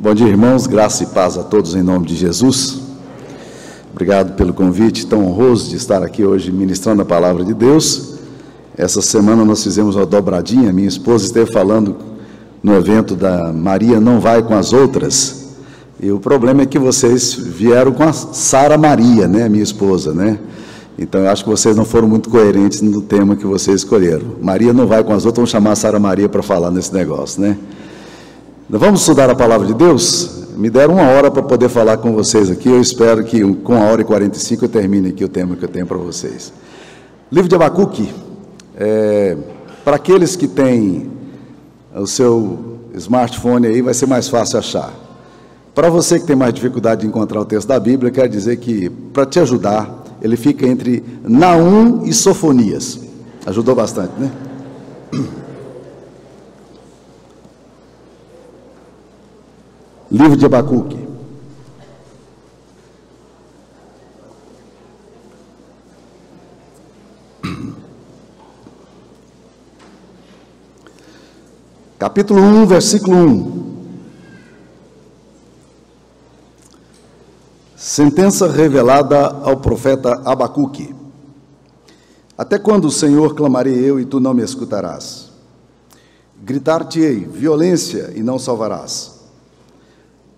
Bom dia, irmãos, graça e paz a todos em nome de Jesus. Obrigado pelo convite tão honroso de estar aqui hoje ministrando a palavra de Deus. Essa semana nós fizemos uma dobradinha, minha esposa esteve falando no evento da Maria Não Vai com as Outras, e o problema é que vocês vieram com a Sara Maria, né, minha esposa, né? Então eu acho que vocês não foram muito coerentes no tema que vocês escolheram. Maria não vai com as outras, vamos chamar a Sara Maria para falar nesse negócio, né? Vamos estudar a palavra de Deus? Me deram 1 hora para poder falar com vocês aqui, eu espero que com 1h45 eu termine aqui o tema que eu tenho para vocês. Livro de Abacuque, para aqueles que têm o seu smartphone aí, vai ser mais fácil achar. Para você que tem mais dificuldade de encontrar o texto da Bíblia, quero dizer que, para te ajudar, ele fica entre Naum e Sofonias. Ajudou bastante, né? Livro de Abacuque. Capítulo 1, versículo 1. Sentença revelada ao profeta Abacuque. Até quando, Senhor, clamarei eu e tu não me escutarás? Gritar-te-ei violência e não salvarás.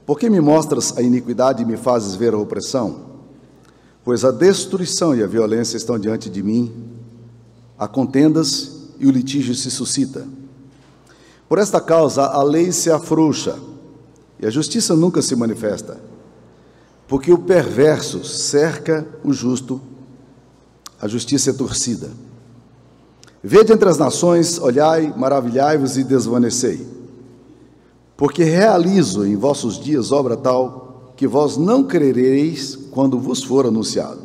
Por que me mostras a iniquidade e me fazes ver a opressão? Pois a destruição e a violência estão diante de mim, há contendas e o litígio se suscita. Por esta causa a lei se afrouxa e a justiça nunca se manifesta, porque o perverso cerca o justo, a justiça é torcida. Vede entre as nações, olhai, maravilhai-vos e desvanecei. Porque realizo em vossos dias obra tal, que vós não crereis quando vos for anunciado.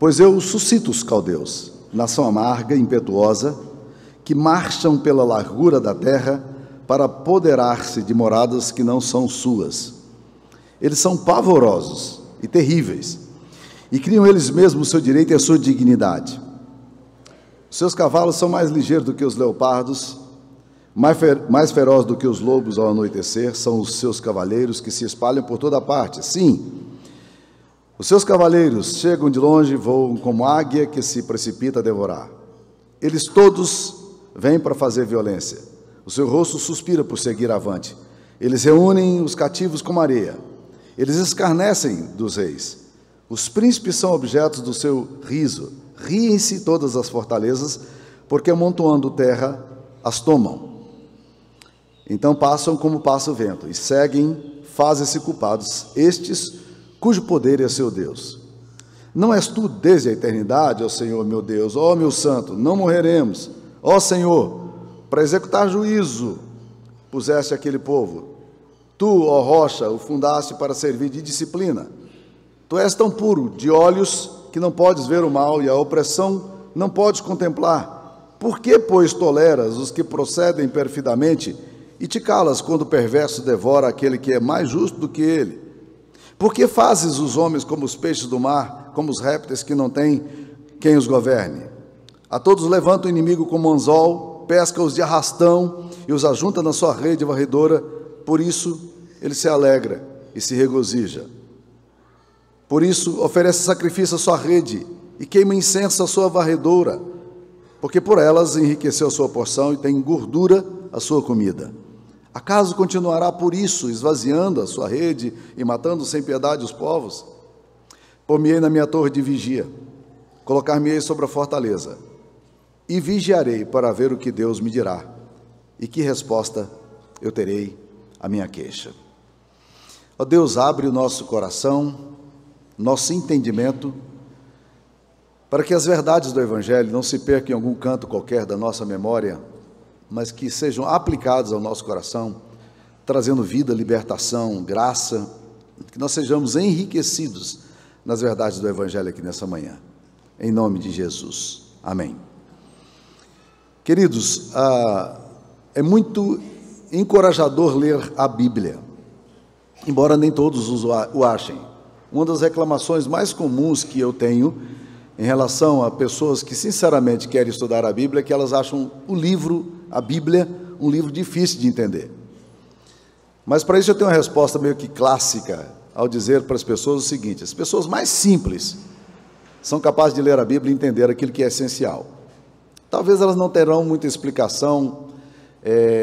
Pois eu suscito os caldeus, nação amarga, impetuosa, que marcham pela largura da terra para apoderar-se de moradas que não são suas. Eles são pavorosos e terríveis, e criam eles mesmos o seu direito e a sua dignidade. Os seus cavalos são mais ligeiros do que os leopardos, mais feroz do que os lobos ao anoitecer, são os seus cavaleiros que se espalham por toda parte. Sim, os seus cavaleiros chegam de longe e voam como águia que se precipita a devorar. Eles todos vêm para fazer violência. O seu rosto suspira por seguir avante. Eles reúnem os cativos como areia. Eles escarnecem dos reis. Os príncipes são objetos do seu riso. Riem-se todas as fortalezas, porque amontoando terra as tomam. Então passam como passa o vento, e seguem, fazem-se culpados, estes cujo poder é seu Deus. Não és tu desde a eternidade, ó Senhor meu Deus, ó meu santo, não morreremos, ó Senhor, para executar juízo puseste aquele povo. Tu, ó rocha, o fundaste para servir de disciplina. Tu és tão puro de olhos que não podes ver o mal, e a opressão não podes contemplar. Por que, pois, toleras os que procedem perfidamente, e te calas quando o perverso devora aquele que é mais justo do que ele? Por que fazes os homens como os peixes do mar, como os répteis que não têm quem os governe? A todos levanta o inimigo como anzol, pesca-os de arrastão e os ajunta na sua rede varredora, por isso ele se alegra e se regozija. Por isso oferece sacrifício à sua rede e queima incenso à sua varredora, porque por elas enriqueceu a sua porção e tem gordura a sua comida. Acaso continuará por isso, esvaziando a sua rede e matando sem piedade os povos? Pôr-me-ei na minha torre de vigia, colocar-me-ei sobre a fortaleza, e vigiarei para ver o que Deus me dirá, e que resposta eu terei à minha queixa. Ó Deus, abre o nosso coração, nosso entendimento, para que as verdades do Evangelho não se percam em algum canto qualquer da nossa memória, mas que sejam aplicados ao nosso coração, trazendo vida, libertação, graça, que nós sejamos enriquecidos nas verdades do Evangelho aqui nessa manhã. Em nome de Jesus. Amém. Queridos, é muito encorajador ler a Bíblia, embora nem todos o achem. Uma das reclamações mais comuns que eu tenho em relação a pessoas que sinceramente querem estudar a Bíblia, que elas acham o livro, a Bíblia, um livro difícil de entender. Mas para isso eu tenho uma resposta meio que clássica, ao dizer para as pessoas o seguinte: as pessoas mais simples são capazes de ler a Bíblia e entender aquilo que é essencial. Talvez elas não terão muita explicação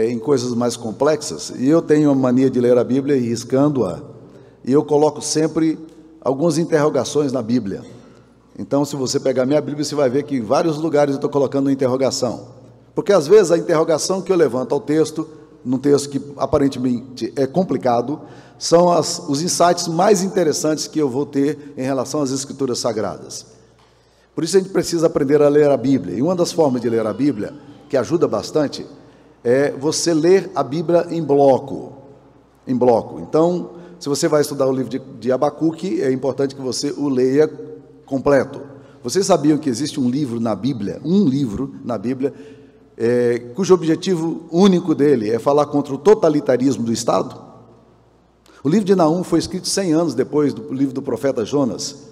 em coisas mais complexas, e eu tenho a mania de ler a Bíblia e riscando-a, e eu coloco sempre algumas interrogações na Bíblia. Então, se você pegar minha Bíblia, você vai ver que em vários lugares eu estou colocando uma interrogação, porque às vezes a interrogação que eu levanto ao texto, num texto que aparentemente é complicado, são os insights mais interessantes que eu vou ter em relação às Escrituras Sagradas. Por isso a gente precisa aprender a ler a Bíblia, e uma das formas de ler a Bíblia, que ajuda bastante, é você ler a Bíblia em bloco. Então, se você vai estudar o livro de Abacuque, é importante que você o leia completo. Vocês sabiam que existe um livro na Bíblia, cujo objetivo único dele é falar contra o totalitarismo do Estado? O livro de Naum foi escrito 100 anos depois do livro do profeta Jonas.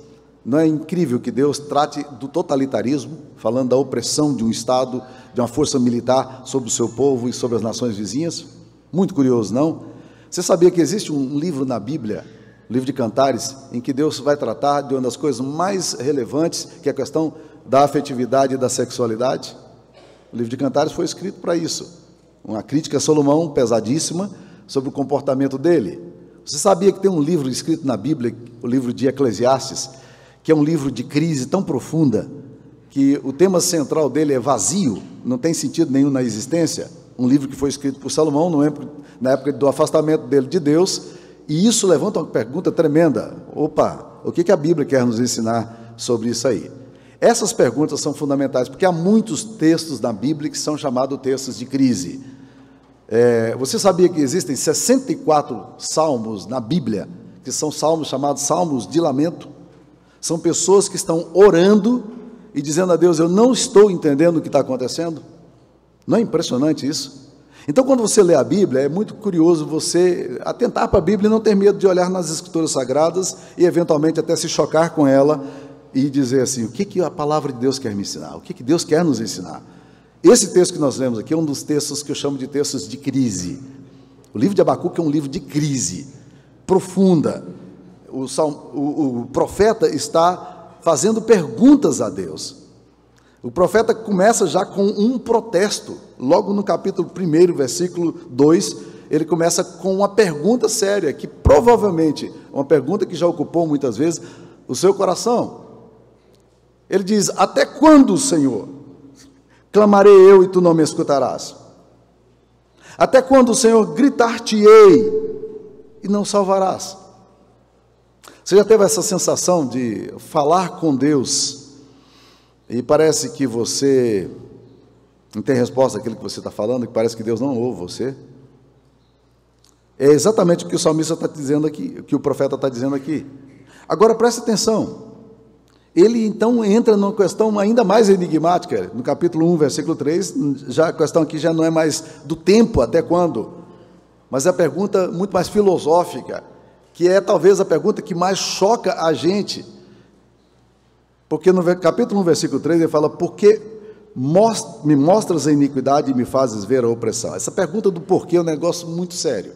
Não é incrível que Deus trate do totalitarismo, falando da opressão de um Estado, de uma força militar sobre o seu povo e sobre as nações vizinhas? Muito curioso, não? Você sabia que existe um livro na Bíblia, o livro de Cantares, em que Deus vai tratar de uma das coisas mais relevantes, que é a questão da afetividade e da sexualidade? O livro de Cantares foi escrito para isso. Uma crítica a Salomão pesadíssima sobre o comportamento dele. Você sabia que tem um livro escrito na Bíblia, o livro de Eclesiastes, que é um livro de crise tão profunda, que o tema central dele é vazio, não tem sentido nenhum na existência? Um livro que foi escrito por Salomão na época do afastamento dele de Deus, e isso levanta uma pergunta tremenda. O que a Bíblia quer nos ensinar sobre isso aí? Essas perguntas são fundamentais, porque há muitos textos na Bíblia que são chamados textos de crise. Você sabia que existem 64 salmos na Bíblia, que são salmos chamados salmos de lamento? São pessoas que estão orando e dizendo a Deus: eu não estou entendendo o que está acontecendo. Não é impressionante isso? Então, quando você lê a Bíblia, é muito curioso você atentar para a Bíblia e não ter medo de olhar nas Escrituras Sagradas e, eventualmente, até se chocar com ela e dizer assim: o que a palavra de Deus quer me ensinar? O que Deus quer nos ensinar? Esse texto que nós lemos aqui é um dos textos que eu chamo de textos de crise. O livro de Abacuque é um livro de crise profunda. O profeta está fazendo perguntas a Deus. O profeta começa já com um protesto. Logo no capítulo 1, versículo 2, ele começa com uma pergunta séria, que provavelmente, uma pergunta que já ocupou muitas vezes o seu coração. Ele diz: até quando, Senhor, clamarei eu e tu não me escutarás? Até quando, Senhor, gritar-te-ei e não salvarás? Você já teve essa sensação de falar com Deus e parece que você não tem resposta àquilo que você está falando, que parece que Deus não ouve você? É exatamente o que o salmista está dizendo aqui, o que o profeta está dizendo aqui. Agora preste atenção, ele então entra numa questão ainda mais enigmática, no capítulo 1, versículo 3, já a questão aqui já não é mais do tempo, até quando, mas é a pergunta muito mais filosófica, que é talvez a pergunta que mais choca a gente, porque no capítulo 1, versículo 3, ele fala: porque me mostras a iniquidade e me fazes ver a opressão? Essa pergunta do porquê é um negócio muito sério.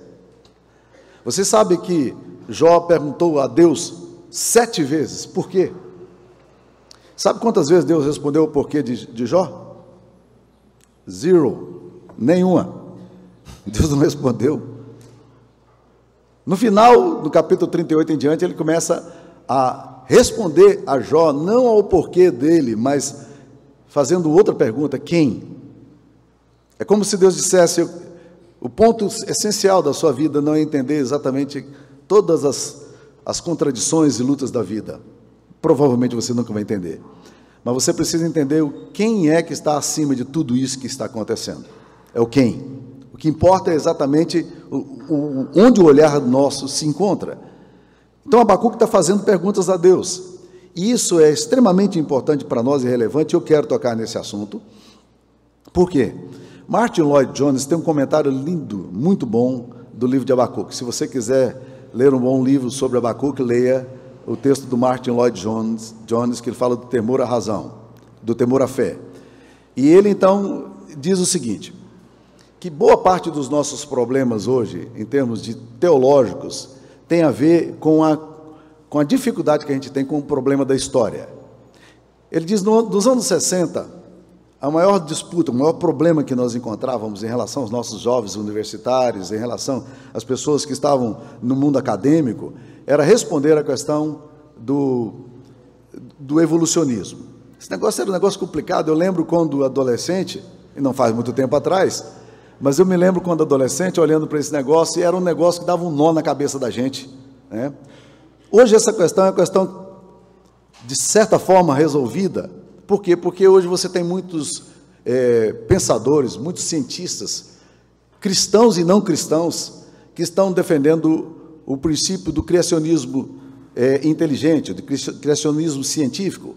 Você sabe que Jó perguntou a Deus 7 vezes, por quê? Sabe quantas vezes Deus respondeu o porquê de Jó? 0, nenhuma. Deus não respondeu. No final do capítulo 38 em diante, ele começa a responder a Jó, não ao porquê dele, mas fazendo outra pergunta: quem? É como se Deus dissesse: o ponto essencial da sua vida não é entender exatamente todas as contradições e lutas da vida. Provavelmente você nunca vai entender, mas você precisa entender quem é que está acima de tudo isso que está acontecendo. É o quem. O que importa é exatamente onde o olhar nosso se encontra. Então Abacuque está fazendo perguntas a Deus, e isso é extremamente importante para nós e relevante. Eu quero tocar nesse assunto. Por quê? Martin Lloyd Jones tem um comentário lindo, muito bom, do livro de Abacuque. Se você quiser ler um bom livro sobre Abacuque, leia o texto do Martin Lloyd Jones, que ele fala do temor à razão, do temor à fé. E ele então diz o seguinte: que boa parte dos nossos problemas hoje, em termos de teológicos, tem a ver com a dificuldade que a gente tem com o problema da história. Ele diz, nos anos 60, a maior disputa, o maior problema que nós encontrávamos em relação aos nossos jovens universitários, em relação às pessoas que estavam no mundo acadêmico, era responder à questão do evolucionismo. Esse negócio era um negócio complicado. Eu lembro quando adolescente, e não faz muito tempo atrás, mas eu me lembro quando adolescente, olhando para esse negócio, e era um negócio que dava um nó na cabeça da gente, né? Hoje essa questão é uma questão, de certa forma, resolvida. Por quê? Porque hoje você tem muitos pensadores, muitos cientistas, cristãos e não cristãos, que estão defendendo o princípio do criacionismo inteligente, do criacionismo científico.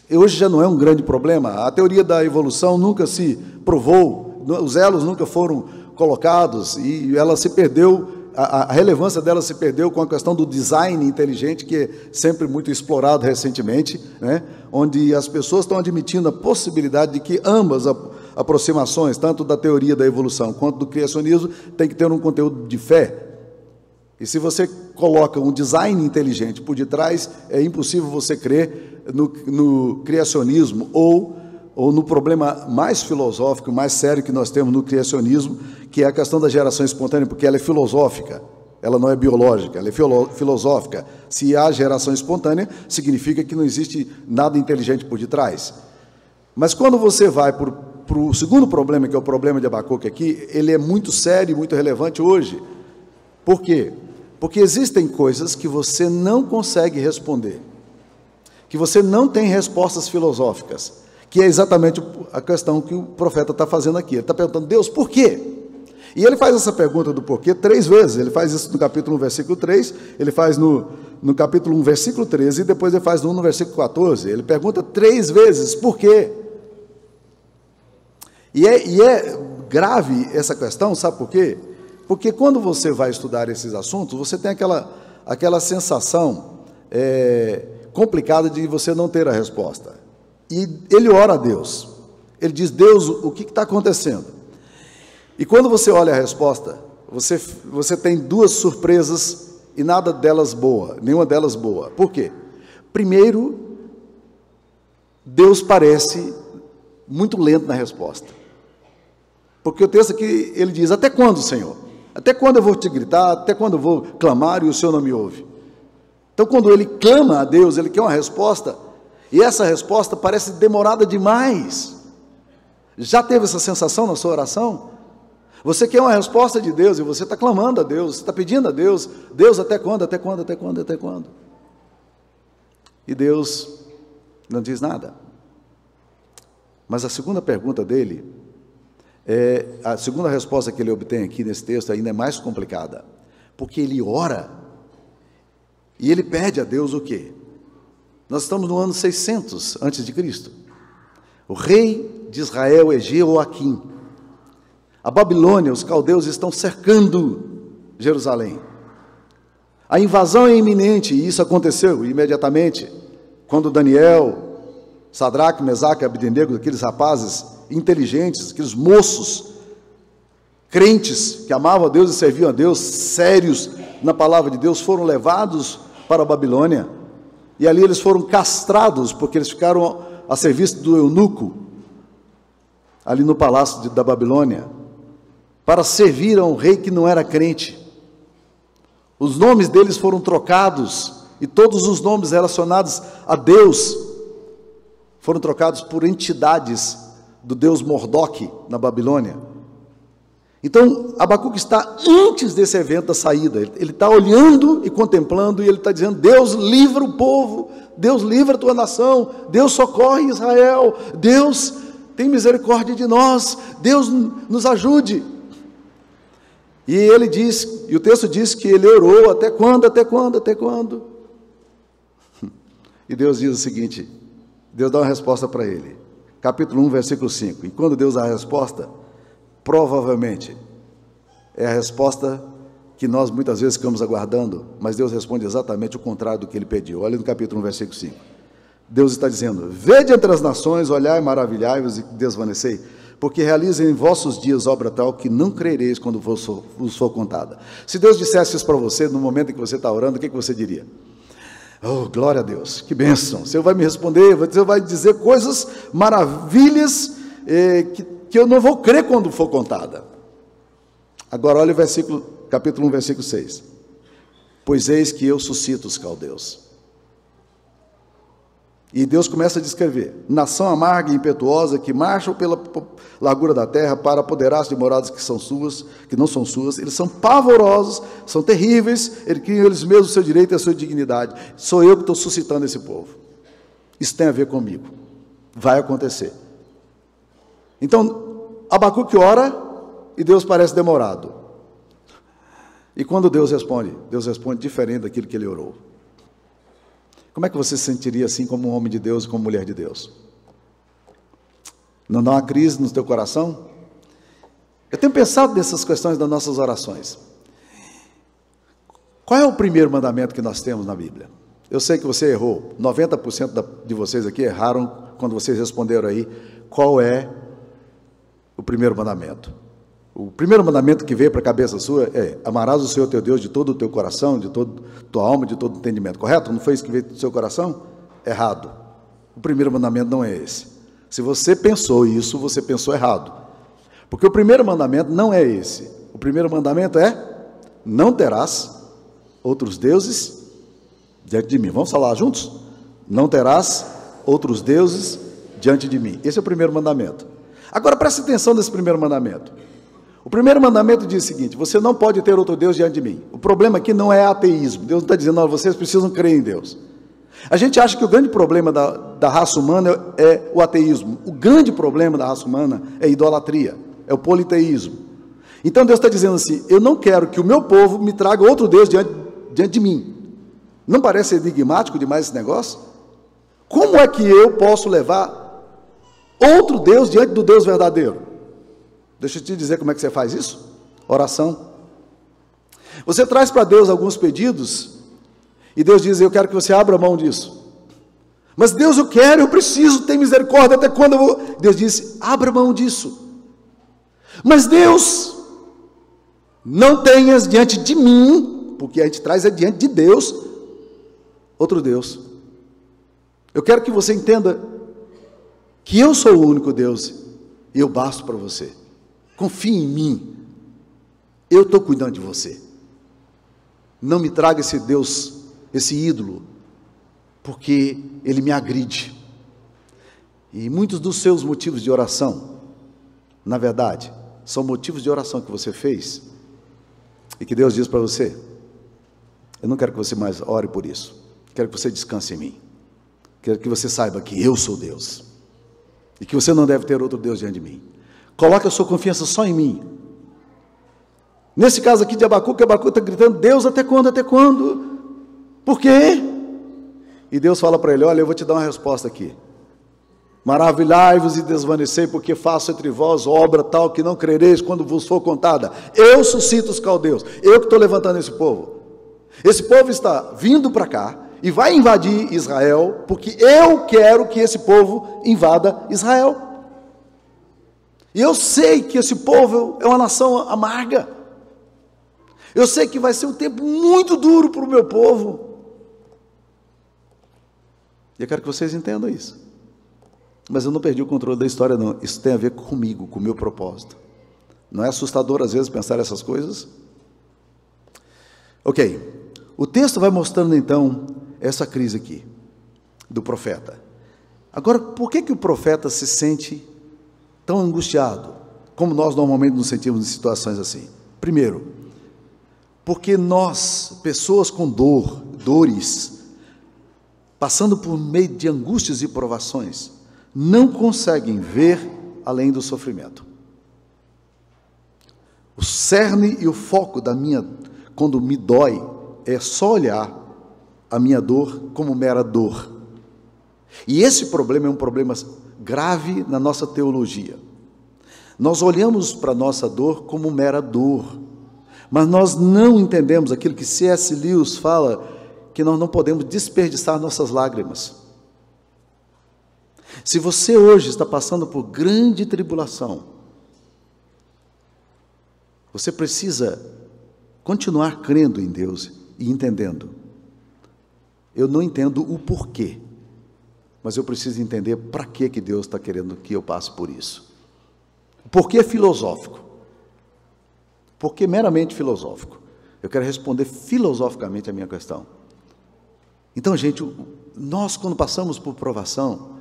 E hoje já não é um grande problema. A teoria da evolução nunca se provou, os elos nunca foram colocados, e ela se perdeu, a relevância dela se perdeu com a questão do design inteligente, que é sempre muito explorado recentemente, né? Onde as pessoas estão admitindo a possibilidade de que ambas aproximações, tanto da teoria da evolução quanto do criacionismo, tem que ter um conteúdo de fé. E se você coloca um design inteligente por detrás, é impossível você crer no criacionismo ou no problema mais filosófico, mais sério que nós temos no criacionismo, que é a questão da geração espontânea, porque ela é filosófica, ela não é biológica, ela é filosófica. Se há geração espontânea, significa que não existe nada inteligente por detrás. Mas quando você vai para o segundo problema, que é o problema de Abacuque aqui, ele é muito sério e muito relevante hoje. Por quê? Porque existem coisas que você não consegue responder, que você não tem respostas filosóficas, que é exatamente a questão que o profeta está fazendo aqui. Ele está perguntando, Deus, por quê? E ele faz essa pergunta do porquê 3 vezes. Ele faz isso no capítulo 1, versículo 3, ele faz no capítulo 1, versículo 13, e depois ele faz no versículo 14. Ele pergunta 3 vezes, por quê? E é grave essa questão, sabe por quê? Porque quando você vai estudar esses assuntos, você tem aquela sensação complicada de você não ter a resposta. E ele ora a Deus. Ele diz, Deus, o que está acontecendo? E quando você olha a resposta, você tem 2 surpresas e nada delas boa, nenhuma delas boa. Por quê? Primeiro, Deus parece muito lento na resposta. Porque o texto aqui, ele diz, até quando, Senhor? Até quando eu vou te gritar? Até quando eu vou clamar e o Senhor não me ouve? Então, quando ele clama a Deus, ele quer uma resposta, e essa resposta parece demorada demais. Já teve essa sensação na sua oração? Você quer uma resposta de Deus, e você está clamando a Deus, você está pedindo a Deus, Deus, até quando, até quando, até quando, até quando? E Deus não diz nada. Mas a segunda pergunta dele, a segunda resposta que ele obtém aqui nesse texto ainda é mais complicada, porque ele ora, e ele pede a Deus o quê? Nós estamos no ano 600 antes de Cristo. O rei de Israel é Jeoaquim. A Babilônia, os caldeus estão cercando Jerusalém. A invasão é iminente, e isso aconteceu imediatamente, quando Daniel, Sadraque, Mesaque e Abdenego, aqueles rapazes inteligentes, aqueles moços, crentes, que amavam a Deus e serviam a Deus, sérios na palavra de Deus, foram levados para a Babilônia, e ali eles foram castrados, porque eles ficaram a serviço do eunuco, ali no palácio da Babilônia, para servir a um rei que não era crente. Os nomes deles foram trocados, e todos os nomes relacionados a Deus foram trocados por entidades do deus Mordoque na Babilônia. Então, Abacuque está antes desse evento da saída, ele está olhando e contemplando, e ele está dizendo, Deus livra o povo, Deus livra a tua nação, Deus socorre Israel, Deus tem misericórdia de nós, Deus nos ajude. E ele diz, e o texto diz que ele orou, até quando, até quando, até quando? E Deus diz o seguinte, Deus dá uma resposta para ele, capítulo 1, versículo 5, e quando Deus dá a resposta, provavelmente é a resposta que nós muitas vezes ficamos aguardando, mas Deus responde exatamente o contrário do que ele pediu. Olha no capítulo 1, versículo 5. Deus está dizendo, vede entre as nações, olhai, maravilhai-vos e desvanecei. porque realizem em vossos dias obra tal que não crereis quando vos for contada. Se Deus dissesse isso para você, no momento em que você está orando, o que você diria? Oh, glória a Deus, que bênção, o Senhor vai me responder, o Senhor vai dizer coisas, maravilhas, que eu não vou crer quando for contada. Agora olha o capítulo 1, versículo 6. Pois eis que eu suscito os caldeus. E Deus começa a descrever: nação amarga e impetuosa, que marcham pela largura da terra para apoderar-se de moradas que não são suas. Eles são pavorosos, são terríveis, eles criam eles mesmos o seu direito e a sua dignidade. Sou eu que estou suscitando esse povo. Isso tem a ver comigo. Vai acontecer. Então, Abacuque ora e Deus parece demorado. E quando Deus responde diferente daquilo que ele orou. Como é que você se sentiria assim como um homem de Deus e como mulher de Deus? Não dá uma crise no teu coração? Eu tenho pensado nessas questões das nossas orações. Qual é o primeiro mandamento que nós temos na Bíblia? Eu sei que você errou. 90% de vocês aqui erraram quando vocês responderam aí qual é o primeiro mandamento. O primeiro mandamento que veio para a cabeça sua é: amarás o Senhor teu Deus de todo o teu coração, de toda a tua alma, de todo o entendimento. Correto? Não foi isso que veio do seu coração? Errado. O primeiro mandamento não é esse. Se você pensou isso, você pensou errado. Porque o primeiro mandamento não é esse. O primeiro mandamento é: não terás outros deuses diante de mim. Vamos falar juntos? Não terás outros deuses diante de mim. Esse é o primeiro mandamento. Agora preste atenção nesse primeiro mandamento. O primeiro mandamento diz o seguinte: você não pode ter outro Deus diante de mim. O problema aqui não é ateísmo. Deus não está dizendo: olha, vocês precisam crer em Deus. A gente acha que o grande problema da raça humana é o ateísmo. O grande problema da raça humana é a idolatria, é o politeísmo. Então Deus está dizendo assim: eu não quero que o meu povo me traga outro Deus diante de mim. Não parece enigmático demais esse negócio? Como é que eu posso levar outro Deus diante do Deus verdadeiro? Deixa eu te dizer como é que você faz isso. Oração. Você traz para Deus alguns pedidos e Deus diz: eu quero que você abra mão disso. Mas Deus, eu quero, eu preciso, tem misericórdia, até quando eu vou? Deus disse: abra mão disso. Mas Deus, não tenhas diante de mim, porque a gente traz diante de Deus, outro Deus. Eu quero que você entenda que eu sou o único Deus e eu basto para você. Confie em mim, eu estou cuidando de você. Não me traga esse Deus, esse ídolo, porque ele me agride. E muitos dos seus motivos de oração, na verdade, são motivos de oração que você fez, e que Deus diz para você: eu não quero que você mais ore por isso, quero que você descanse em mim, quero que você saiba que eu sou Deus, e que você não deve ter outro Deus diante de mim. Coloque a sua confiança só em mim. Nesse caso aqui de Abacuque está gritando: Deus, até quando, até quando? Por quê? E Deus fala para ele: olha, eu vou te dar uma resposta aqui. Maravilhai-vos e desvanecei, porque faço entre vós obra tal que não crereis quando vos for contada. Eu suscito os caldeus, eu que estou levantando esse povo. Esse povo está vindo para cá e vai invadir Israel, porque eu quero que esse povo invada Israel. E eu sei que esse povo é uma nação amarga. Eu sei que vai ser um tempo muito duro para o meu povo. E eu quero que vocês entendam isso. Mas eu não perdi o controle da história, não. Isso tem a ver comigo, com o meu propósito. Não é assustador, às vezes, pensar essas coisas? Ok. O texto vai mostrando, então, essa crise aqui, do profeta. Agora, por que o profeta se sente tão angustiado, como nós normalmente nos sentimos em situações assim? Primeiro, porque nós, pessoas com dores, passando por meio de angústias e provações, não conseguem ver além do sofrimento. O cerne e o foco quando me dói, é só olhar a minha dor como mera dor. E esse problema é um problema grave na nossa teologia. Nós olhamos para a nossa dor como mera dor, mas nós não entendemos aquilo que C.S. Lewis fala, que nós não podemos desperdiçar nossas lágrimas. Se você hoje está passando por grande tribulação, você precisa continuar crendo em Deus e entendendo. Eu não entendo o porquê, mas eu preciso entender para que Deus está querendo que eu passe por isso. O porquê é filosófico. Porquê meramente filosófico. Eu quero responder filosoficamente a minha questão. Então, gente, nós quando passamos por provação,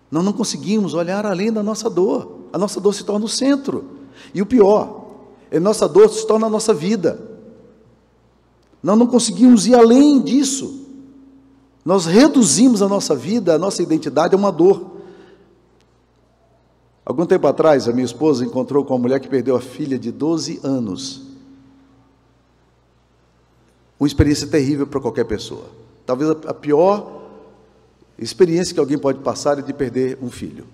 nós não conseguimos olhar além da nossa dor. A nossa dor se torna o centro. E o pior, a nossa dor se torna a nossa vida. Nós não conseguimos ir além disso. Nós reduzimos a nossa vida, a nossa identidade a uma dor. Algum tempo atrás, a minha esposa encontrou com uma mulher que perdeu a filha de 12 anos. Uma experiência terrível para qualquer pessoa. Talvez a pior experiência que alguém pode passar é de perder um filho.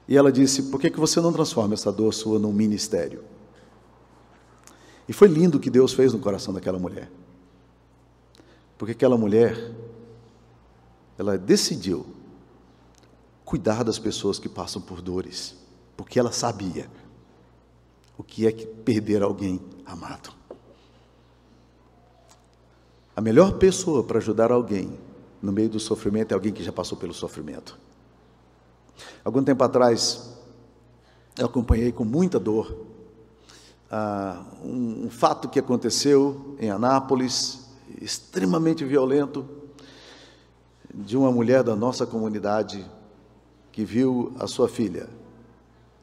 E ela disse: por que você não transforma essa dor sua num ministério? E foi lindo o que Deus fez no coração daquela mulher. Porque aquela mulher, ela decidiu cuidar das pessoas que passam por dores, porque ela sabia o que é que perder alguém amado. A melhor pessoa para ajudar alguém no meio do sofrimento é alguém que já passou pelo sofrimento. Algum tempo atrás, eu acompanhei com muita dor um fato que aconteceu em Anápolis, extremamente violento, de uma mulher da nossa comunidade que viu a sua filha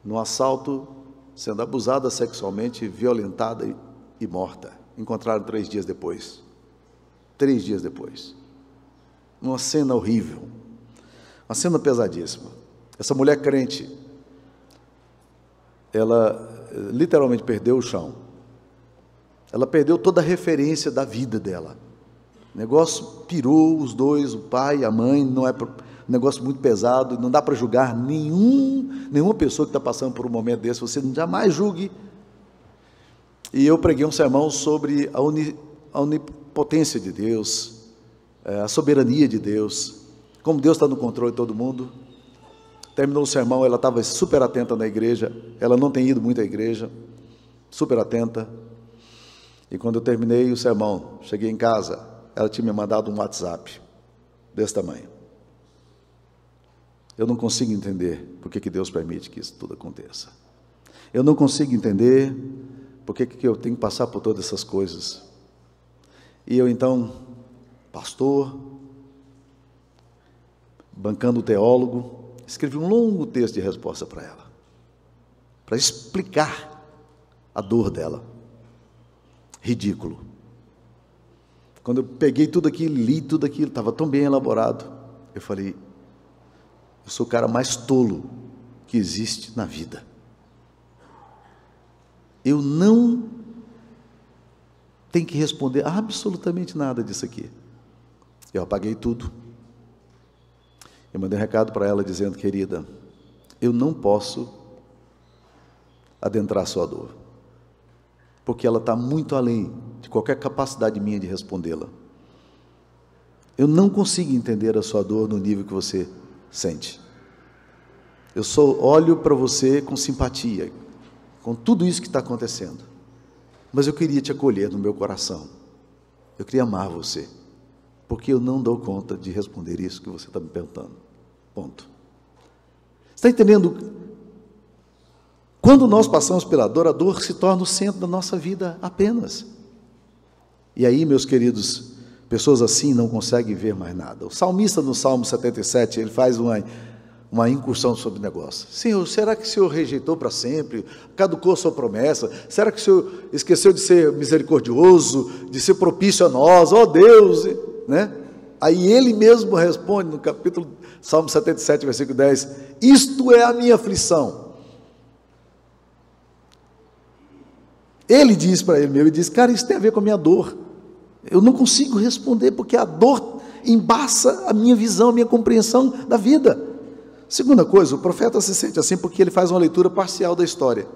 no assalto, sendo abusada sexualmente, violentada e morta. Encontraram 3 dias depois. 3 dias depois. Uma cena horrível, uma cena pesadíssima. Essa mulher crente, ela literalmente perdeu o chão. Ela perdeu toda a referência da vida dela. O negócio pirou os dois, o pai e a mãe. Não é um negócio muito pesado, não dá para julgar nenhuma pessoa que está passando por um momento desse. Você jamais julgue. E eu preguei um sermão sobre a onipotência de Deus, a soberania de Deus, como Deus está no controle de todo mundo. Terminou o sermão, ela estava super atenta na igreja, ela não tem ido muito à igreja, super atenta. E quando eu terminei o sermão, cheguei em casa, ela tinha me mandado um WhatsApp desse tamanho. Eu não consigo entender por que Deus permite que isso tudo aconteça. Eu não consigo entender por que eu tenho que passar por todas essas coisas. E eu então, pastor, bancando o teólogo, escrevi um longo texto de resposta para ela, para explicar a dor dela. Ridículo. Quando eu peguei tudo aquilo, li tudo aquilo, estava tão bem elaborado, eu falei: eu sou o cara mais tolo que existe na vida. Eu não tenho que responder absolutamente nada disso aqui. Eu apaguei tudo. Eu mandei um recado para ela dizendo: querida, eu não posso adentrar a sua dor, porque ela está muito além de qualquer capacidade minha de respondê-la. Eu não consigo entender a sua dor no nível que você sente. Eu só olho para você com simpatia, com tudo isso que está acontecendo, mas eu queria te acolher no meu coração. Eu queria amar você, porque eu não dou conta de responder isso que você está me perguntando. Ponto. Você está entendendo? Quando nós passamos pela dor, a dor se torna o centro da nossa vida apenas. E aí, meus queridos, pessoas assim não conseguem ver mais nada. O salmista no Salmo 77, ele faz uma incursão sobre o negócio. Senhor, será que o Senhor rejeitou para sempre? Caducou a sua promessa? Será que o Senhor esqueceu de ser misericordioso, de ser propício a nós? Ó Deus! Né? Aí ele mesmo responde no capítulo Salmo 77, versículo 10, isto é a minha aflição. Ele diz para ele mesmo, cara, isso tem a ver com a minha dor. Eu não consigo responder, porque a dor embaça a minha visão, a minha compreensão da vida. Segunda coisa, o profeta se sente assim porque ele faz uma leitura parcial da história.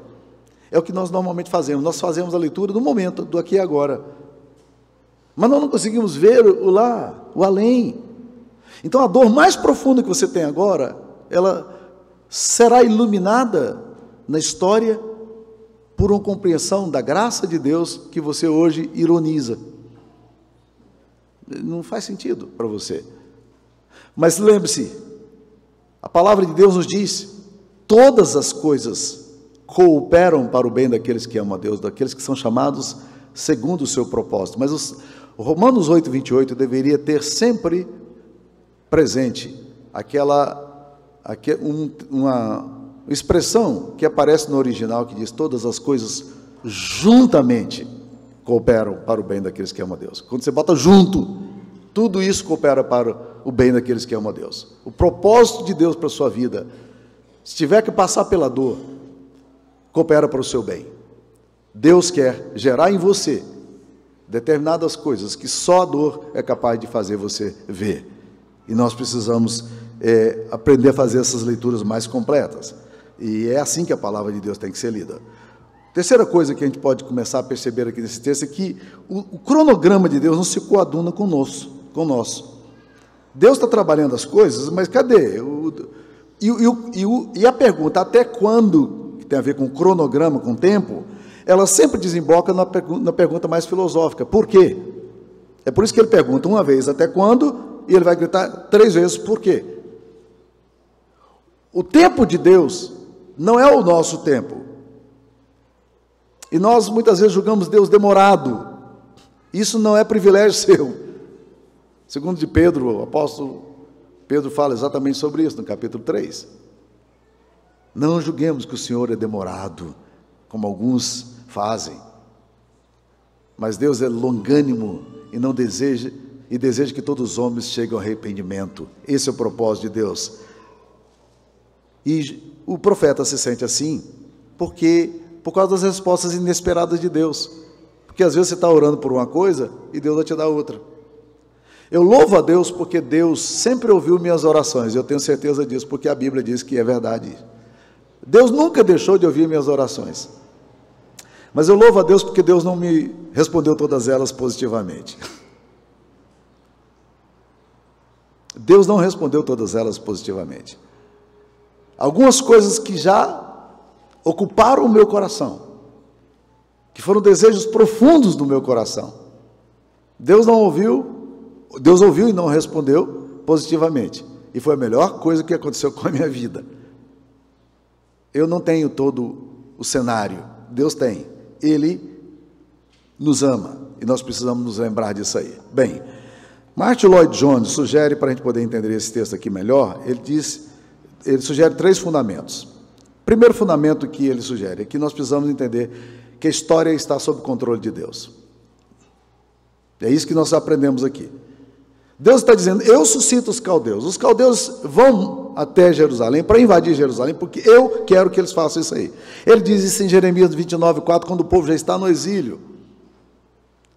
É o que nós normalmente fazemos, nós fazemos a leitura do momento, do aqui e agora. Mas nós não conseguimos ver o lá, o além. Então a dor mais profunda que você tem agora, ela será iluminada na história por uma compreensão da graça de Deus que você hoje ironiza. Não faz sentido para você. Mas lembre-se, a palavra de Deus nos diz: todas as coisas cooperam para o bem daqueles que amam a Deus, daqueles que são chamados segundo o seu propósito. Mas o Romanos 8:28 deveria ter sempre presente uma expressão que aparece no original, que diz: todas as coisas juntamente cooperam para o bem daqueles que amam a Deus. Quando você bota junto, tudo isso coopera para o bem daqueles que amam a Deus. O propósito de Deus para a sua vida, se tiver que passar pela dor, coopera para o seu bem. Deus quer gerar em você determinadas coisas que só a dor é capaz de fazer você ver. E nós precisamos aprender a fazer essas leituras mais completas. E é assim que a palavra de Deus tem que ser lida. Terceira coisa que a gente pode começar a perceber aqui nesse texto é que o cronograma de Deus não se coaduna com o nosso. Deus está trabalhando as coisas, mas cadê? E a pergunta, até quando, que tem a ver com cronograma, com tempo, ela sempre desemboca na pergunta mais filosófica: por quê? É por isso que ele pergunta uma vez até quando, e ele vai gritar 3 vezes por quê. O tempo de Deus não é o nosso tempo. E nós muitas vezes julgamos Deus demorado. Isso não é privilégio seu. Segundo de Pedro, o apóstolo Pedro fala exatamente sobre isso no capítulo 3. Não julguemos que o Senhor é demorado, como alguns fazem. Mas Deus é longânimo e deseja que todos os homens cheguem ao arrependimento. Esse é o propósito de Deus. E o profeta se sente assim por causa das respostas inesperadas de Deus. Porque às vezes você está orando por uma coisa e Deus vai te dar outra. Eu louvo a Deus porque Deus sempre ouviu minhas orações. Eu tenho certeza disso, porque a Bíblia diz que é verdade. Deus nunca deixou de ouvir minhas orações. Mas eu louvo a Deus porque Deus não me respondeu todas elas positivamente. Deus não respondeu todas elas positivamente. Algumas coisas que já ocuparam o meu coração, que foram desejos profundos do meu coração, Deus ouviu e não respondeu positivamente. E foi a melhor coisa que aconteceu com a minha vida. Eu não tenho todo o cenário, Deus tem. Ele nos ama e nós precisamos nos lembrar disso aí. Bem, Martin Lloyd Jones sugere, para a gente poder entender esse texto aqui melhor, ele sugere 3 fundamentos. O primeiro fundamento que ele sugere é que nós precisamos entender que a história está sob controle de Deus. É isso que nós aprendemos aqui. Deus está dizendo: eu suscito os caldeus. Os caldeus vão até Jerusalém para invadir Jerusalém, porque eu quero que eles façam isso aí. Ele diz isso em Jeremias 29:4, quando o povo já está no exílio.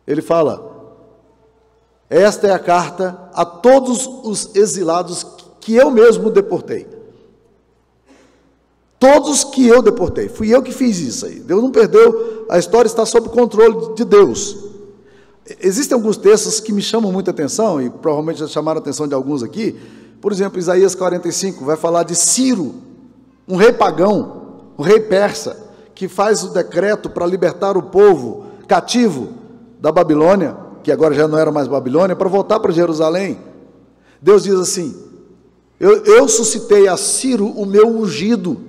Ele fala: esta é a carta a todos os exilados que eu mesmo deportei. Todos que eu deportei. Fui eu que fiz isso aí. Deus não perdeu, a história está sob controle de Deus. Existem alguns textos que me chamam muita atenção, e provavelmente já chamaram a atenção de alguns aqui. Por exemplo, Isaías 45 vai falar de Ciro, um rei pagão, um rei persa, que faz o decreto para libertar o povo cativo da Babilônia, que agora já não era mais Babilônia, para voltar para Jerusalém. Deus diz assim: eu suscitei a Ciro o meu ungido.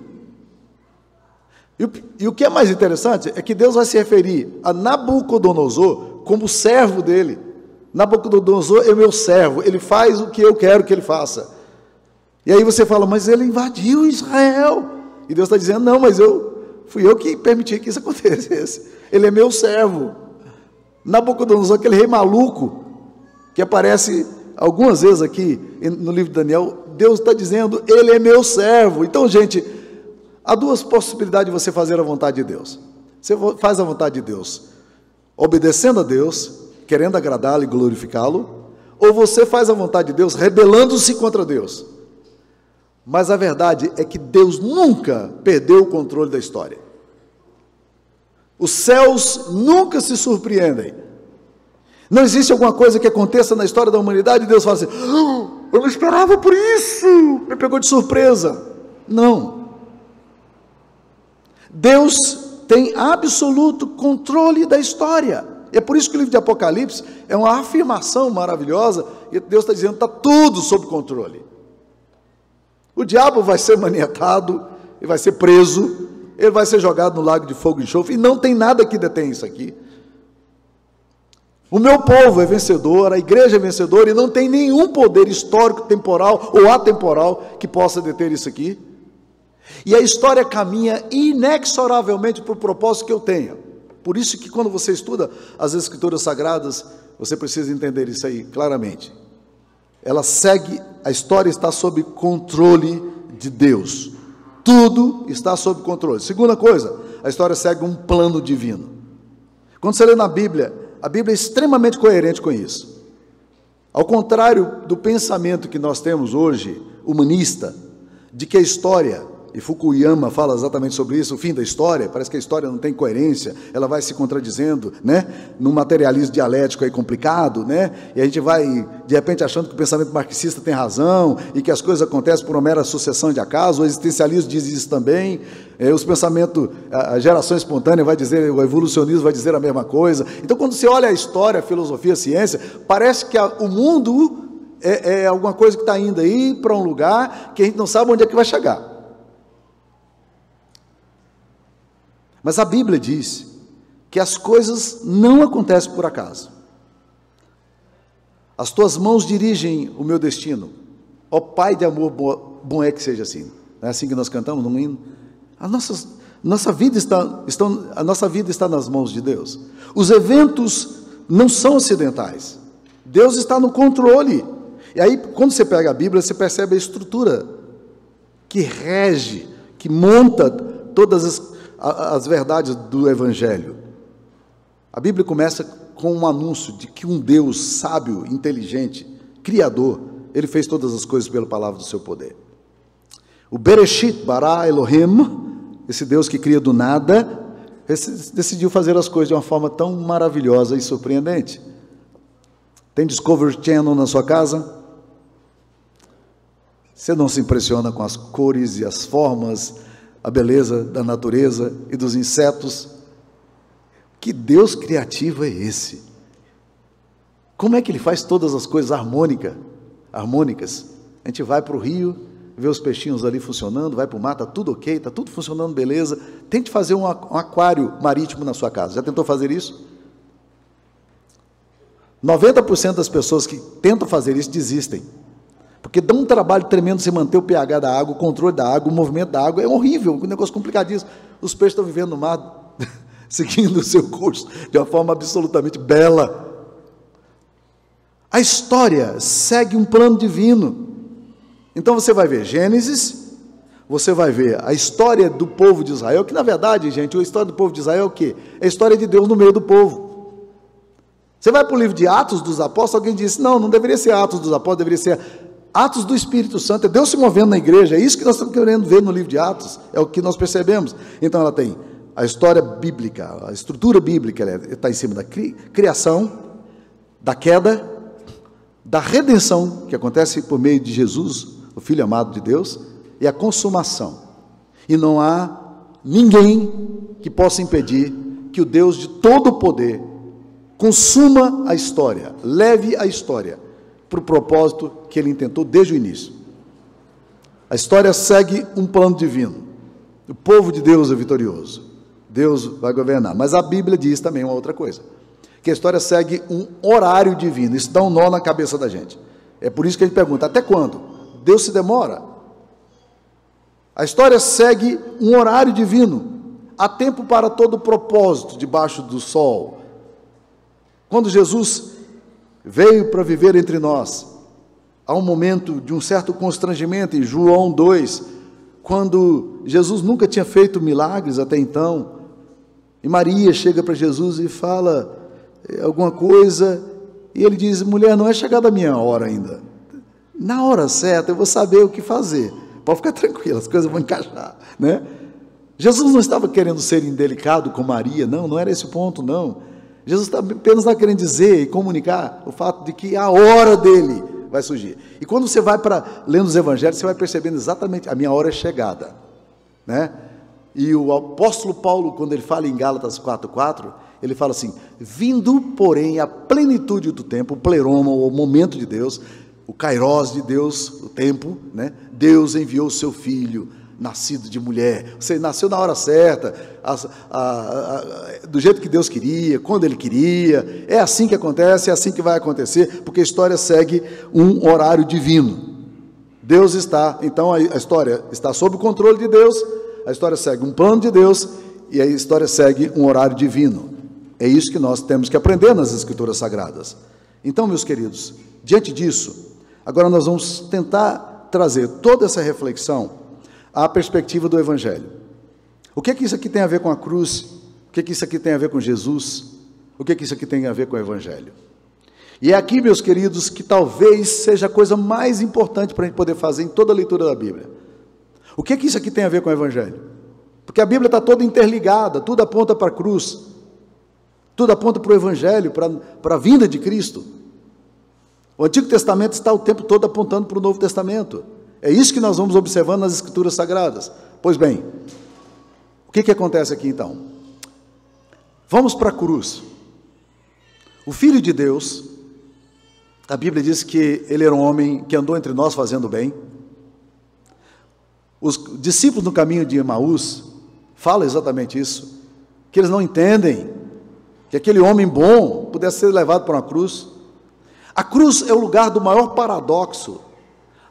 E o que é mais interessante é que Deus vai se referir a Nabucodonosor como servo dele. Nabucodonosor é meu servo, ele faz o que eu quero que ele faça. E aí você fala: mas ele invadiu Israel. E Deus está dizendo: não, mas fui eu que permiti que isso acontecesse. Ele é meu servo. Nabucodonosor, aquele rei maluco, que aparece algumas vezes aqui no livro de Daniel, Deus está dizendo: ele é meu servo. Então, gente, há 2 possibilidades de você fazer a vontade de Deus. Você faz a vontade de Deus obedecendo a Deus, querendo agradá-lo e glorificá-lo, ou você faz a vontade de Deus rebelando-se contra Deus. Mas a verdade é que Deus nunca perdeu o controle da história. Os céus nunca se surpreendem. Não existe alguma coisa que aconteça na história da humanidade e Deus fala assim: eu não esperava por isso, me pegou de surpresa. Não. Deus tem absoluto controle da história. E é por isso que o livro de Apocalipse é uma afirmação maravilhosa, e Deus está dizendo, está tudo sob controle. O diabo vai ser manietado, ele vai ser preso, ele vai ser jogado no lago de fogo e enxofre, e não tem nada que detém isso aqui. O meu povo é vencedor, a igreja é vencedora, e não tem nenhum poder histórico, temporal ou atemporal que possa deter isso aqui. E a história caminha inexoravelmente para o propósito que eu tenho. Por isso que quando você estuda as Escrituras Sagradas, você precisa entender isso aí claramente. Ela segue, a história está sob controle de Deus. Tudo está sob controle. Segunda coisa, a história segue um plano divino. Quando você lê na Bíblia, a Bíblia é extremamente coerente com isso. Ao contrário do pensamento que nós temos hoje, humanista, de que a história, e Fukuyama fala exatamente sobre isso, o fim da história, parece que a história não tem coerência, ela vai se contradizendo, né, num materialismo dialético aí complicado, né, e a gente vai, de repente, achando que o pensamento marxista tem razão, e que as coisas acontecem por uma mera sucessão de acaso. O existencialismo diz isso também, os pensamentos, a geração espontânea vai dizer, o evolucionismo vai dizer a mesma coisa. Então, quando você olha a história, a filosofia, a ciência, parece que o mundo é alguma coisa que está indo aí para um lugar que a gente não sabe onde é que vai chegar. Mas a Bíblia diz que as coisas não acontecem por acaso. As tuas mãos dirigem o meu destino. Ó Pai de amor, bom é que seja assim. Não é assim que nós cantamos no hino? A nossa vida está nas mãos de Deus. Os eventos não são acidentais. Deus está no controle. E aí, quando você pega a Bíblia, você percebe a estrutura que rege, que monta todas as verdades do Evangelho. A Bíblia começa com um anúncio de que um Deus sábio, inteligente, criador, ele fez todas as coisas pela palavra do seu poder. O Bereshit bara Elohim, esse Deus que cria do nada, decidiu fazer as coisas de uma forma tão maravilhosa e surpreendente. Tem Discovery Channel na sua casa? Você não se impressiona com as cores e as formas, a beleza da natureza e dos insetos? Que Deus criativo é esse? Como é que ele faz todas as coisas harmônicas? A gente vai para o rio, vê os peixinhos ali funcionando, vai para o mar, está tudo ok, está tudo funcionando, beleza. Tente fazer um aquário marítimo na sua casa. Já tentou fazer isso? 90% das pessoas que tentam fazer isso desistem. Porque dá um trabalho tremendo você manter o pH da água, o controle da água, o movimento da água. É horrível, um negócio complicadíssimo. Os peixes estão vivendo no mar, seguindo o seu curso, de uma forma absolutamente bela. A história segue um plano divino. Então você vai ver Gênesis, você vai ver a história do povo de Israel, que na verdade, gente, a história do povo de Israel é o quê? É a história de Deus no meio do povo. Você vai para o livro de Atos dos Apóstolos, alguém disse, não deveria ser Atos dos Apóstolos, deveria ser Atos do Espírito Santo, é Deus se movendo na igreja. É isso que nós estamos querendo ver no livro de Atos, é o que nós percebemos. Então ela tem a história bíblica, a estrutura bíblica, ela está em cima da criação, da queda, da redenção, que acontece por meio de Jesus, o Filho amado de Deus, e a consumação. E não há ninguém que possa impedir que o Deus de todo o poder consuma a história, leve a história para o propósito que ele intentou desde o início. A história segue um plano divino. O povo de Deus é vitorioso. Deus vai governar. Mas a Bíblia diz também uma outra coisa, que a história segue um horário divino. Isso dá um nó na cabeça da gente. É por isso que a gente pergunta, até quando? Deus se demora? A história segue um horário divino. Há tempo para todo propósito debaixo do sol. Quando Jesus veio para viver entre nós, há um momento de um certo constrangimento em João 2, quando Jesus nunca tinha feito milagres até então, e Maria chega para Jesus e fala alguma coisa, e ele diz, mulher, não é chegada a minha hora ainda, na hora certa eu vou saber o que fazer, pode ficar tranquila, as coisas vão encaixar, né? Jesus não estava querendo ser indelicado com Maria, não era esse o ponto, não. Jesus apenas está querendo dizer e comunicar o fato de que a hora dele vai surgir. E quando você vai para lendo os evangelhos, você vai percebendo exatamente, a minha hora é chegada, né? E o apóstolo Paulo, quando ele fala em Gálatas 4:4, ele fala assim: vindo, porém, a plenitude do tempo, o pleroma, o momento de Deus, o kairos de Deus, o tempo, né? Deus enviou o seu filho, nascido de mulher. Você nasceu na hora certa, do jeito que Deus queria, quando Ele queria. É assim que acontece, é assim que vai acontecer, porque a história segue um horário divino. Deus está, então a história está sob o controle de Deus, a história segue um plano de Deus e a história segue um horário divino. É isso que nós temos que aprender nas Escrituras Sagradas. Então, meus queridos, diante disso, agora nós vamos tentar trazer toda essa reflexão à perspectiva do Evangelho. O que isso aqui tem a ver com a cruz? O que isso aqui tem a ver com Jesus? O que isso aqui tem a ver com o Evangelho? E é aqui, meus queridos, que talvez seja a coisa mais importante para a gente poder fazer em toda a leitura da Bíblia. O que isso aqui tem a ver com o Evangelho? Porque a Bíblia está toda interligada, tudo aponta para a cruz, tudo aponta para o Evangelho, para a vinda de Cristo. O Antigo Testamento está o tempo todo apontando para o Novo Testamento. É isso que nós vamos observando nas Escrituras Sagradas. Pois bem, o que acontece aqui então? Vamos para a cruz. O Filho de Deus, a Bíblia diz que ele era um homem que andou entre nós fazendo bem. Os discípulos no caminho de Emaús falam exatamente isso, que eles não entendem que aquele homem bom pudesse ser levado para uma cruz. A cruz é o lugar do maior paradoxo,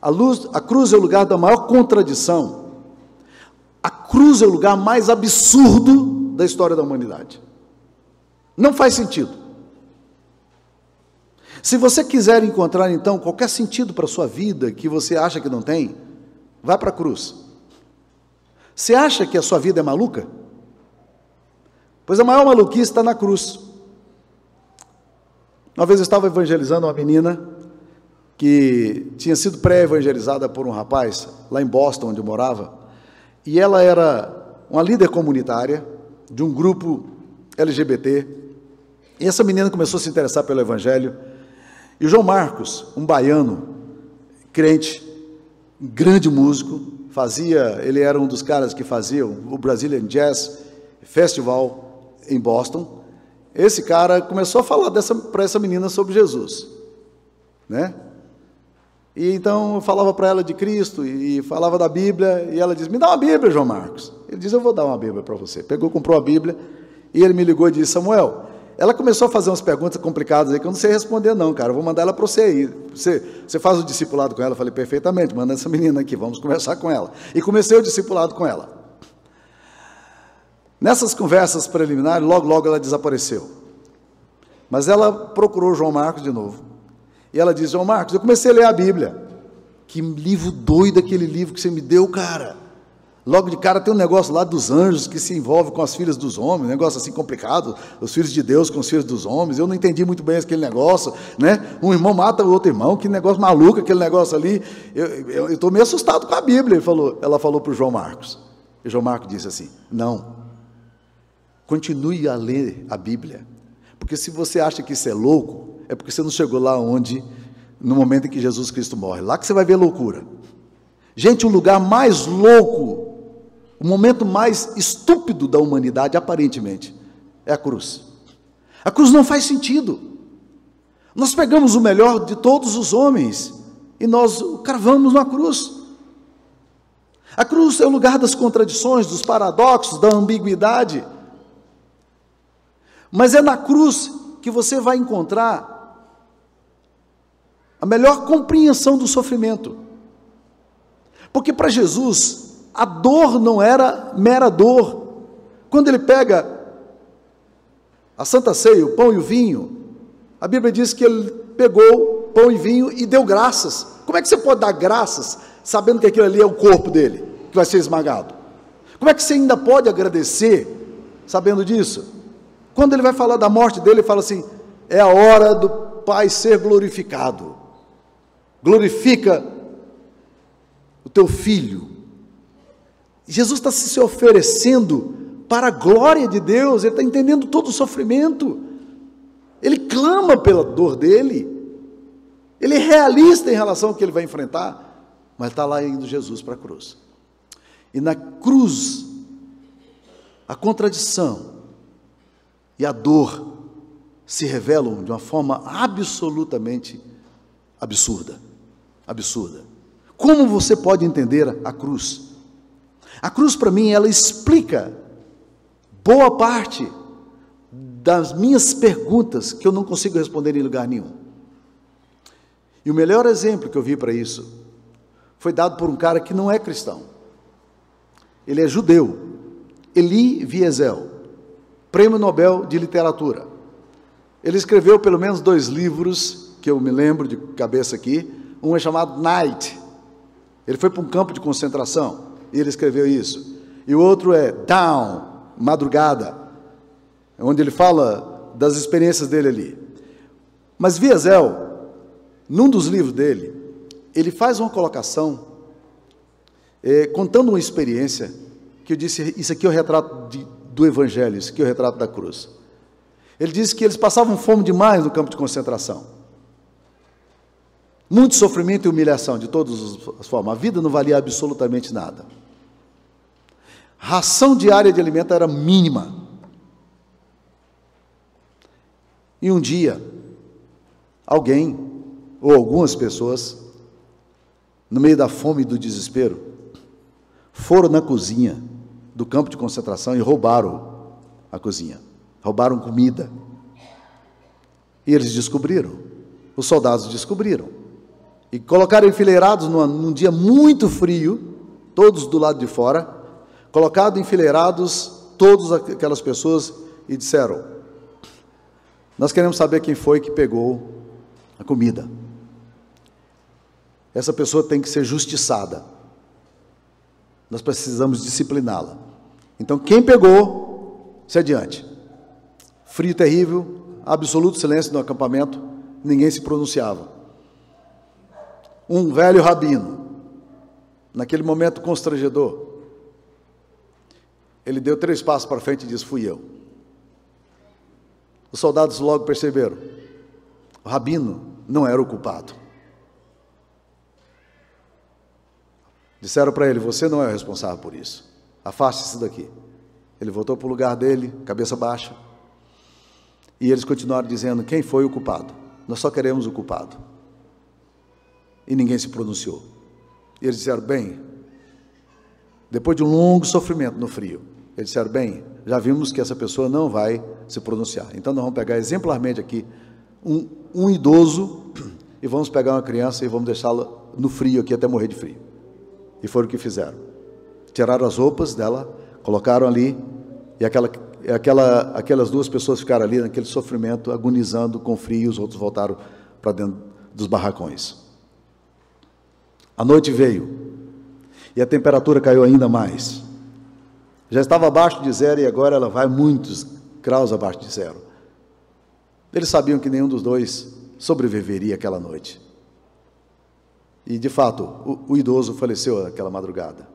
a cruz é o lugar da maior contradição, a cruz é o lugar mais absurdo da história da humanidade. Não faz sentido. Se você quiser encontrar então qualquer sentido para a sua vida que você acha que não tem, vai para a cruz. Você acha que a sua vida é maluca? Pois a maior maluquice está na cruz. Uma vez eu estava evangelizando uma menina que tinha sido pré-evangelizada por um rapaz, lá em Boston, onde eu morava, e ela era uma líder comunitária de um grupo LGBT, e essa menina começou a se interessar pelo Evangelho, e o João Marcos, um baiano, crente, grande músico, ele era um dos caras que fazia o Brazilian Jazz Festival em Boston. Esse cara começou a falar para essa menina sobre Jesus, né? E então eu falava para ela de Cristo e falava da Bíblia, e ela disse: me dá uma Bíblia, João Marcos. Ele disse: eu vou dar uma Bíblia para você. Pegou, comprou a Bíblia, e ele me ligou e disse: Samuel, ela começou a fazer umas perguntas complicadas aí que eu não sei responder não, cara, eu vou mandar ela para você aí. Você faz o discipulado com ela? Eu falei: perfeitamente, manda essa menina aqui, vamos conversar com ela. E comecei o discipulado com ela. Nessas conversas preliminares, logo ela desapareceu. Mas ela procurou João Marcos de novo. E ela disse: João Marcos, eu comecei a ler a Bíblia. Que livro doido aquele livro que você me deu, cara. Logo de cara tem um negócio lá dos anjos que se envolve com as filhas dos homens, um negócio assim complicado, os filhos de Deus com os filhos dos homens. Eu não entendi muito bem aquele negócio, né? Um irmão mata o outro irmão, que negócio maluco aquele negócio ali. Eu estou meio assustado com a Bíblia, ela falou para o João Marcos. E o João Marcos disse assim: não, continue a ler a Bíblia, porque se você acha que isso é louco, é porque você não chegou lá no momento em que Jesus Cristo morre, lá que você vai ver loucura. Gente, o lugar mais louco, o momento mais estúpido da humanidade, aparentemente, é a cruz. A cruz não faz sentido. Nós pegamos o melhor de todos os homens e nós o cravamos na cruz. A cruz é o lugar das contradições, dos paradoxos, da ambiguidade. Mas é na cruz que você vai encontrar a melhor compreensão do sofrimento. Porque para Jesus, a dor não era mera dor. Quando ele pega a Santa Ceia, o pão e o vinho, a Bíblia diz que ele pegou pão e vinho e deu graças. Como é que você pode dar graças sabendo que aquilo ali é o corpo dele, que vai ser esmagado? Como é que você ainda pode agradecer sabendo disso? Quando ele vai falar da morte dele, ele fala assim: é a hora do Pai ser glorificado. Glorifica o teu filho. Jesus está se oferecendo para a glória de Deus, ele está entendendo todo o sofrimento, ele clama pela dor dele, Ele é realista em relação ao que ele vai enfrentar, mas está lá indo Jesus para a cruz. E na cruz, a contradição e a dor se revelam de uma forma absolutamente absurda. Absurda. Como você pode entender a cruz? A cruz, para mim, ela explica boa parte das minhas perguntas que eu não consigo responder em lugar nenhum. E o melhor exemplo que eu vi para isso foi dado por um cara que não é cristão. Ele é judeu, Elie Wiesel, Prêmio Nobel de Literatura. Ele escreveu pelo menos 2 livros, que eu me lembro de cabeça aqui. Um é chamado Night. Ele foi para um campo de concentração e ele escreveu isso. E o outro é Dawn, Madrugada, onde ele fala das experiências dele ali. Mas Wiesel, num dos livros dele, ele faz uma colocação, contando uma experiência, que eu disse, isso aqui é o retrato do Evangelho, isso aqui é o retrato da cruz. Ele disse que eles passavam fome demais no campo de concentração. Muito sofrimento e humilhação, de todas as formas. A vida não valia absolutamente nada. A ração diária de alimento era mínima. E um dia, alguém, ou algumas pessoas, no meio da fome e do desespero, foram na cozinha do campo de concentração e roubaram a cozinha. Roubaram comida. E eles descobriram. Os soldados descobriram. E colocaram enfileirados num dia muito frio, todos do lado de fora, colocaram enfileirados todas aquelas pessoas e disseram: nós queremos saber quem foi que pegou a comida. Essa pessoa tem que ser justiçada. Nós precisamos discipliná-la. Então, quem pegou, se adiante. Frio terrível, absoluto silêncio no acampamento, ninguém se pronunciava. Um velho rabino, naquele momento constrangedor, ele deu 3 passos para frente e disse: fui eu. Os soldados logo perceberam, o rabino não era o culpado. Disseram para ele: você não é o responsável por isso, afaste-se daqui. Ele voltou para o lugar dele, cabeça baixa, e eles continuaram dizendo: quem foi o culpado? Nós só queremos o culpado. E ninguém se pronunciou. E eles disseram: bem, depois de um longo sofrimento no frio, eles disseram: bem, já vimos que essa pessoa não vai se pronunciar, então nós vamos pegar exemplarmente aqui um idoso e vamos pegar uma criança e vamos deixá-la no frio aqui até morrer de frio. E foi o que fizeram. Tiraram as roupas dela, colocaram ali, e aquelas 2 pessoas ficaram ali naquele sofrimento, agonizando com frio, e os outros voltaram para dentro dos barracões. A noite veio, e a temperatura caiu ainda mais. Já estava abaixo de 0 e agora ela vai muitos graus abaixo de 0. Eles sabiam que nenhum dos 2 sobreviveria aquela noite. E, de fato, o idoso faleceu naquela madrugada.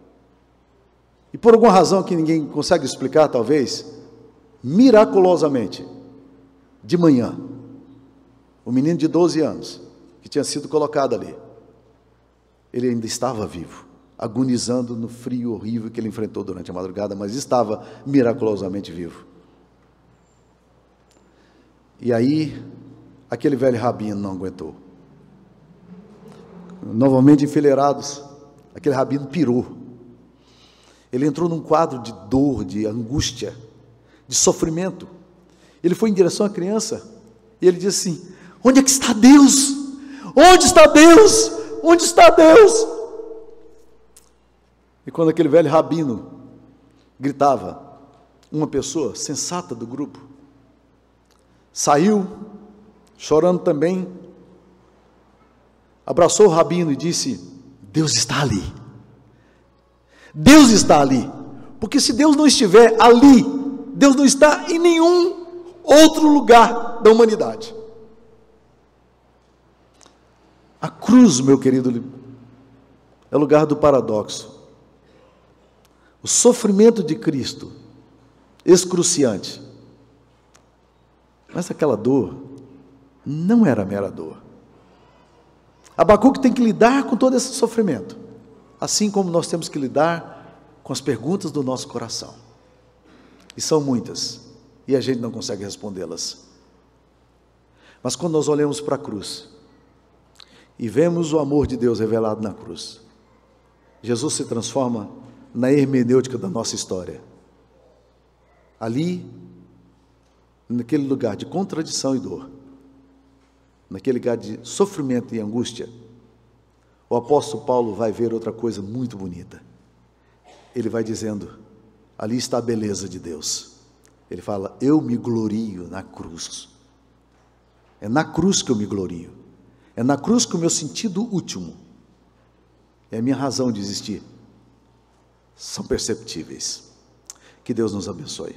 E por alguma razão que ninguém consegue explicar, talvez, miraculosamente, de manhã, o menino de 12 anos, que tinha sido colocado ali, ele ainda estava vivo, agonizando no frio horrível que ele enfrentou durante a madrugada, mas estava miraculosamente vivo. E aí, aquele velho rabino não aguentou. Novamente enfileirados, aquele rabino pirou. Ele entrou num quadro de dor, de angústia, de sofrimento. Ele foi em direção à criança e ele disse assim: onde é que está Deus? Onde está Deus? Onde está Deus? E quando aquele velho rabino gritava, uma pessoa sensata do grupo saiu, chorando também, abraçou o rabino e disse: Deus está ali. Deus está ali. Porque se Deus não estiver ali, Deus não está em nenhum outro lugar da humanidade. A cruz, meu querido, é o lugar do paradoxo. O sofrimento de Cristo, excruciante. Mas aquela dor não era mera dor. Abacuque tem que lidar com todo esse sofrimento, assim como nós temos que lidar com as perguntas do nosso coração. E são muitas, e a gente não consegue respondê-las. Mas quando nós olhamos para a cruz e vemos o amor de Deus revelado na cruz, Jesus se transforma na hermenêutica da nossa história. Ali, naquele lugar de contradição e dor, naquele lugar de sofrimento e angústia, o apóstolo Paulo vai ver outra coisa muito bonita. Ele vai dizendo, ali está a beleza de Deus. Ele fala, eu me glorio na cruz. É na cruz que eu me glorio. É na cruz que o meu sentido último, é a minha razão de existir, são perceptíveis. Que Deus nos abençoe.